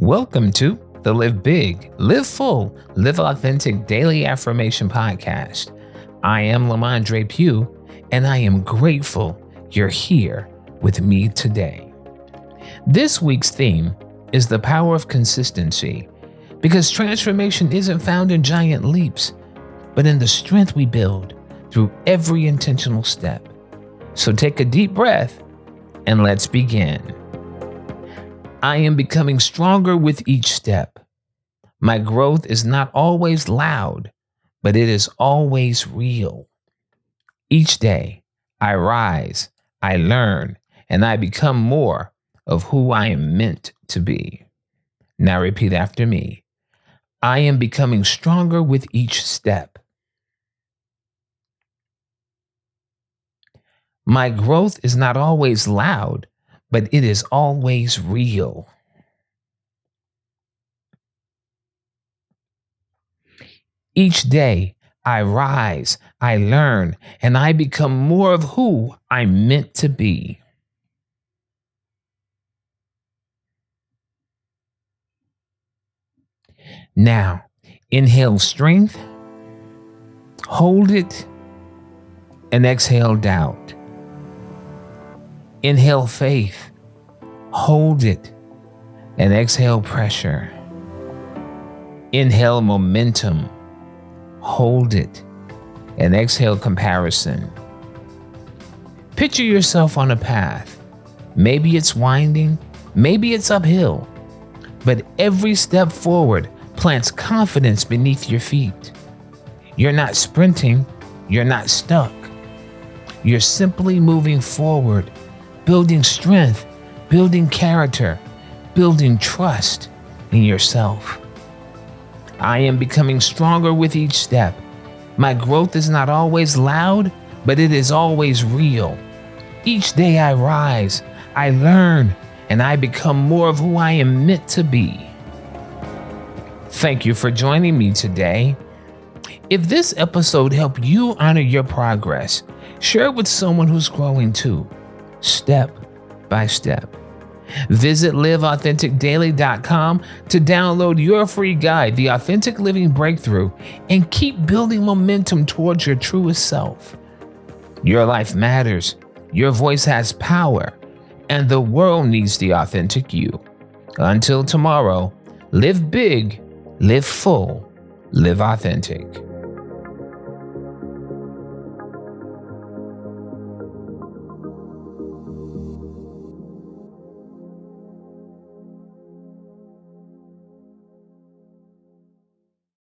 Welcome to the Live Big, Live Full, Live Authentic Daily Affirmation Podcast. I am LaMondré Pough, and I am grateful you're here with me today. This week's theme is the power of consistency, because transformation isn't found in giant leaps, but in the strength we build through every intentional step. So take a deep breath and let's begin. I am becoming stronger with each step. My growth is not always loud, but it is always real. Each day, I rise, I learn, and I become more of who I am meant to be. Now repeat after me. I am becoming stronger with each step. My growth is not always loud, but it is always real. Each day, I rise, I learn, and I become more of who I'm meant to be. Now, inhale strength, hold it, and exhale doubt. Inhale faith, hold it, and exhale pressure. Inhale momentum, hold it, and exhale comparison. Picture yourself on a path. Maybe it's winding, maybe it's uphill, but every step forward plants confidence beneath your feet. You're not sprinting, you're not stuck. You're simply moving forward, building strength, building character, building trust in yourself. I am becoming stronger with each step. My growth is not always loud, but it is always real. Each day I rise, I learn, and I become more of who I am meant to be. Thank you for joining me today. If this episode helped you honor your progress, share it with someone who's growing too, step by step. Visit liveauthenticdaily.com to download your free guide, The Authentic Living Breakthrough, and keep building momentum towards your truest self. Your life matters, your voice has power, and the world needs the authentic you. Until tomorrow, live big, live full, live authentic.